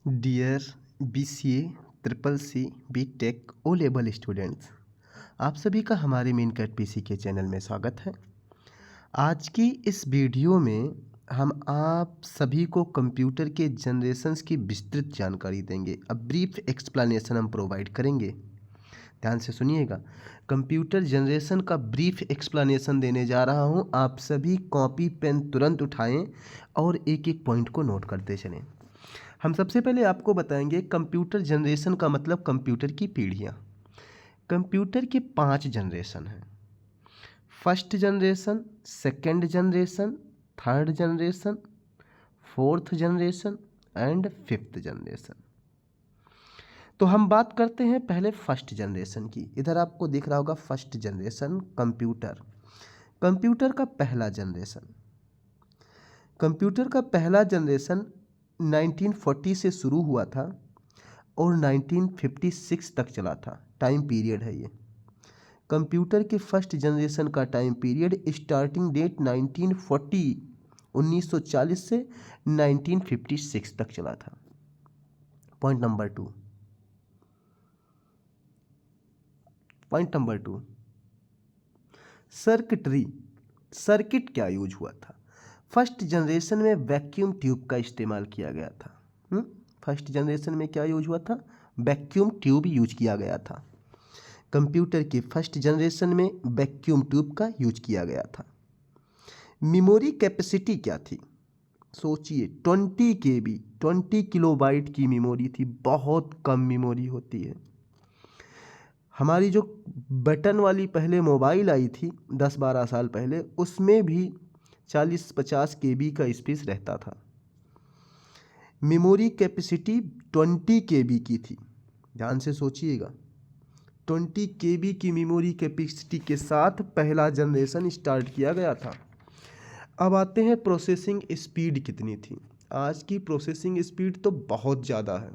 Dear BCA, triple C, BTech O level students, आप सभी का हमारे मेन कैट PC के चैनल में स्वागत है। आज की इस वीडियो में हम आप सभी को कंप्यूटर के जनरेशन्स की विस्तृत जानकारी देंगे। अ ब्रीफ एक्सप्लेनेशन हम प्रोवाइड करेंगे। ध्यान से सुनिएगा। कंप्यूटर जनरेशन का ब्रीफ एक्सप्लेनेशन देने जा रहा हूं। आप सभी कॉपी पेन तुरंत उठाएं और एक एक पॉइंट को नोट करते चलें। हम सबसे पहले आपको बताएंगे कंप्यूटर जनरेशन का मतलब कंप्यूटर की पीढ़ियाँ। कंप्यूटर के 5 जनरेशन हैं। First generation, second generation, third generation, fourth generation and fifth generation. तो हम बात करते हैं पहले फर्स्ट जनरेशन की। इधर आपको दिख रहा होगा फर्स्ट जनरेशन कंप्यूटर। कंप्यूटर का पहला जनरेशन, कंप्यूटर का पहला जनरेशन 1940 से शुरू हुआ था और 1956 तक चला था। टाइम पीरियड है ये। कंप्यूटर के फर्स्ट जनरेशन का टाइम पीरियड स्टार्टिंग डेट 1940 से 1956 तक चला था। Point number two, circuitry. Circuit क्या यूज हुआ था? फर्स्ट जनरेशन में वैक्यूम ट्यूब का इस्तेमाल किया गया था। फर्स्ट जनरेशन में क्या यूज हुआ था? वैक्यूम ट्यूब यूज किया गया था। कंप्यूटर के फर्स्ट जनरेशन में वैक्यूम ट्यूब का यूज किया गया था। मेमोरी कैपेसिटी क्या थी? सोचिए, 20 KB, 20 किलोबाइट की मेमोरी थी। बहुत कम मेमोरी होती है। हमारी जो बटन वाली पहले मोबाइल आई थी 10-12 साल पहले, उसमें भी 40-50 KB का स्पेस रहता था। मेमोरी कैपेसिटी 20 KB की थी। ध्यान से सोचिएगा, 20 KB की मेमोरी कैपेसिटी के साथ पहला जनरेशन स्टार्ट किया गया था। अब आते हैं प्रोसेसिंग स्पीड कितनी थी। आज की प्रोसेसिंग स्पीड तो बहुत ज़्यादा है,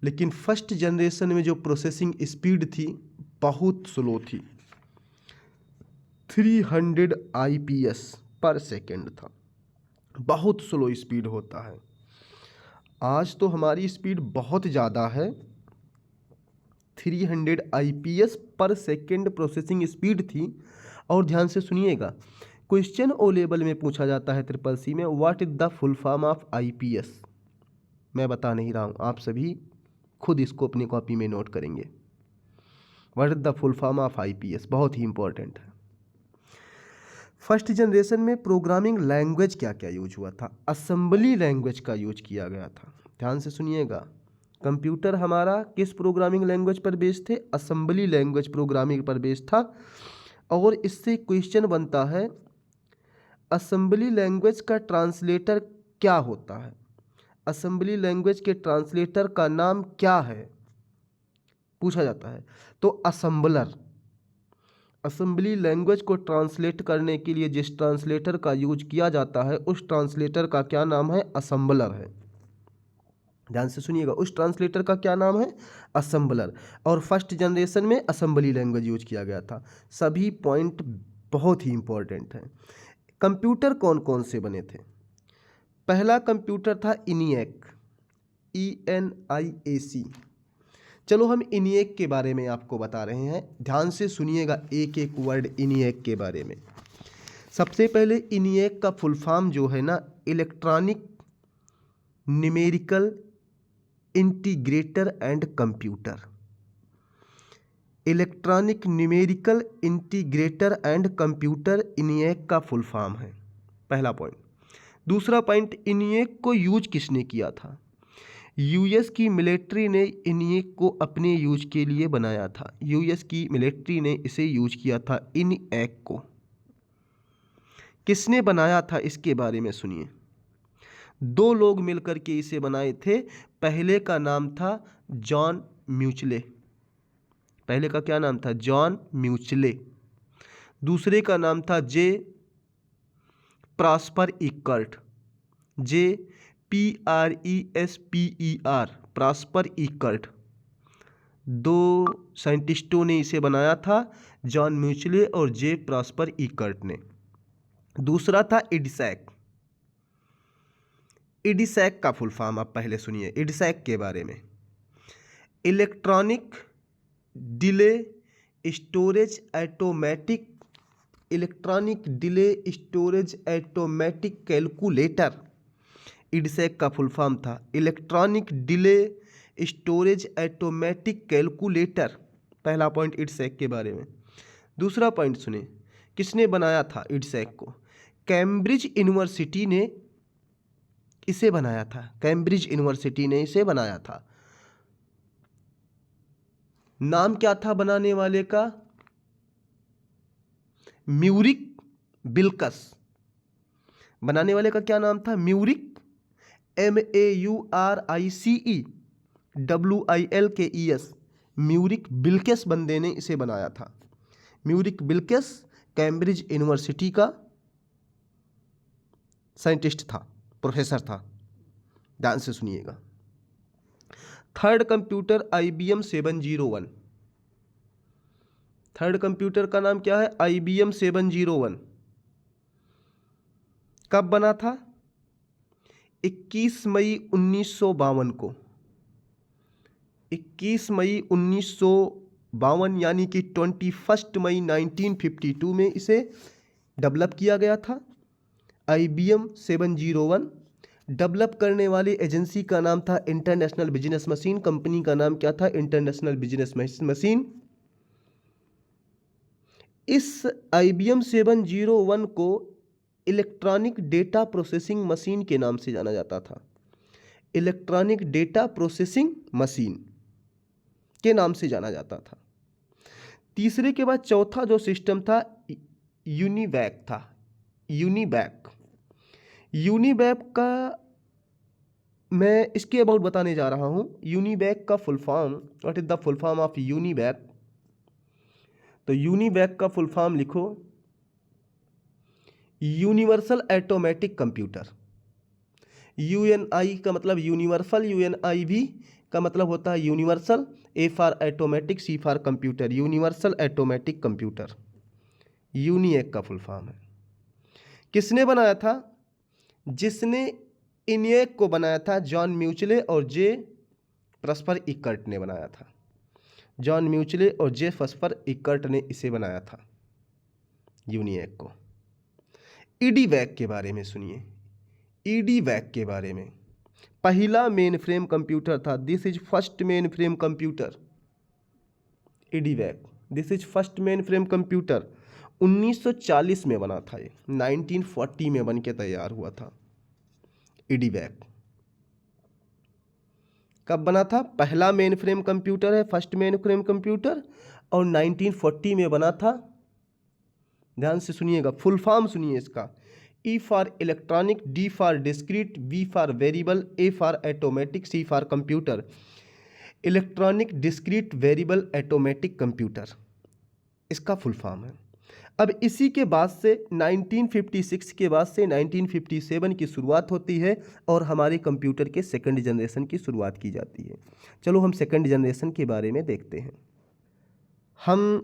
लेकिन फर्स्ट जनरेशन में जो प्रोसेसिंग स्पीड थी बहुत स्लो थी। 300 IPS पर सेकेंड था। बहुत स्लो स्पीड होता है। आज तो हमारी स्पीड बहुत ज़्यादा है। 300 IPS पर सेकेंड प्रोसेसिंग स्पीड थी। और ध्यान से सुनिएगा, क्वेश्चन ओ लेवल में पूछा जाता है ट्रिपल सी में, what is the full form of IPS। मैं बता नहीं रहा हूँ, आप सभी खुद इसको अपनी कॉपी में नोट करेंगे। What is the full form of IPS, बहुत ही इंपॉर्टेंट है। फर्स्ट जनरेशन में प्रोग्रामिंग लैंग्वेज क्या क्या यूज हुआ था? असेंबली लैंग्वेज का यूज किया गया था। ध्यान से सुनिएगा, कंप्यूटर हमारा किस प्रोग्रामिंग लैंग्वेज पर बेस्ड थे? असेंबली लैंग्वेज प्रोग्रामिंग पर बेस्ड था। और इससे क्वेश्चन बनता है, असेंबली लैंग्वेज का ट्रांसलेटर क्या होता है? असेंबली लैंग्वेज के ट्रांसलेटर का नाम क्या है, पूछा जाता है। तो असेंबलर। असेंबली लैंग्वेज को ट्रांसलेट करने के लिए जिस ट्रांसलेटर का यूज किया जाता है, उस ट्रांसलेटर का क्या नाम है? असेंबलर है। ध्यान से सुनिएगा, उस ट्रांसलेटर का क्या नाम है? असेंबलर। और फर्स्ट जनरेशन में असेंबली लैंग्वेज यूज किया गया था। सभी पॉइंट बहुत ही इंपॉर्टेंट हैं। कंप्यूटर कौन कौन से बने थे? पहला कंप्यूटर था ENIAC, ENIAC। चलो हम ENIAC के बारे में आपको बता रहे हैं। ध्यान से सुनिएगा एक एक वर्ड ENIAC के बारे में। सबसे पहले ENIAC का फुल फॉर्म जो है ना, electronic numerical integrator and computer. Electronic numerical integrator and computer ENIAC का फुल फॉर्म है। पहला पॉइंट। दूसरा पॉइंट, ENIAC को यूज किसने किया था? US की मिलिट्री ने ENIAC को अपने यूज के लिए बनाया था। US की मिलिट्री ने इसे यूज किया था, ENIAC को। किसने बनाया था इसके बारे में सुनिए। 2 लोग मिलकर के इसे बनाए थे। पहले का नाम था जॉन म्यूचले। पहले का क्या नाम था? John Mauchly. दूसरे का नाम था J Presper Eckert. JPRESPER, Presper Eckert. 2 साइंटिस्टों ने इसे बनाया था, जॉन म्यूचले और जे प्रॉस्पर इकर्ट ने। दूसरा था EDSAC। ईडीसैक का फुल फॉर्म आप पहले सुनिए ईडीसैक के बारे में। Electronic delay storage automatic calculator, EDSAC का फुल फॉर्म था electronic delay storage automatic calculator. पहला पॉइंट ईडीसैक के बारे में। दूसरा पॉइंट सुने, किसने बनाया था ईडीसैक को? कैम्ब्रिज यूनिवर्सिटी ने इसे बनाया था। कैम्ब्रिज यूनिवर्सिटी ने इसे बनाया था। नाम क्या था बनाने वाले का? म्यूरिक बिल्कस। बनाने वाले का क्या नाम था? म्यूरिक, MAURICE म्यूरिक बिल्कस बंदे ने इसे बनाया था। म्यूरिक बिल्कस कैम्ब्रिज यूनिवर्सिटी का साइंटिस्ट था, प्रोफेसर था। ध्यान से सुनिएगा। Third computer IBM 701। Third computer का नाम क्या है? IBM 701। कब बना था? 21 मई 1952 को। 21 मई 1952 यानी कि 21 मई 1952 में इसे डेवलप किया गया था। IBM 701 डेवलप करने वाली एजेंसी का नाम था इंटरनेशनल बिजनेस मशीन। कंपनी का नाम क्या था? International business machine. इस IBM 701 को इलेक्ट्रॉनिक डेटा प्रोसेसिंग मशीन के नाम से जाना जाता था। इलेक्ट्रॉनिक डेटा प्रोसेसिंग मशीन के नाम से जाना जाता था। तीसरे के बाद चौथा जो सिस्टम था यूनिवैक था। यूनिवैक का मैं इसके अबाउट बताने जा रहा हूं। यूनिवैक का full form, what is the full form of UNIVAC? तो यूनिवैक का फुल फॉर्म लिखो, यूनिवर्सल ऑटोमेटिक कंप्यूटर। UNI का मतलब यूनिवर्सल, UNIV का मतलब होता है universal, A for automatic, C for computer, universal automatic computer. यूनिएक का फुल फॉर्म है। किसने बनाया था? जिसने इनिएक को बनाया था जॉन म्यूचले और जे प्रस्पर इकर्ट ने बनाया था। जॉन म्यूचले और जे प्रस्पर इकर्ट ने इसे बनाया था यूनिएक को। ईडीवैक के बारे में सुनिए। ईडीवैक के बारे में, पहला मेन फ्रेम कंप्यूटर था। This is first main frame computer. ईडीवैक, this is first main frame computer. 1940 में बना था ये, 1940 में बन के तैयार हुआ था ईडीवैक। कब बना था? पहला मेन फ्रेम कंप्यूटर है, फर्स्ट मेन फ्रेम कंप्यूटर, और 1940 में बना था। ध्यान से सुनिएगा, फुल फॉर्म सुनिए इसका। E for electronic, D for discrete, V for variable, A for automatic, C for computer. Electronic discrete variable automatic computer इसका फुल फॉर्म है। अब इसी के बाद से 1956 के बाद से 1957 की शुरुआत होती है और हमारे कंप्यूटर के सेकंड जनरेशन की शुरुआत की जाती है। चलो हम सेकंड जनरेशन के बारे में देखते हैं। हम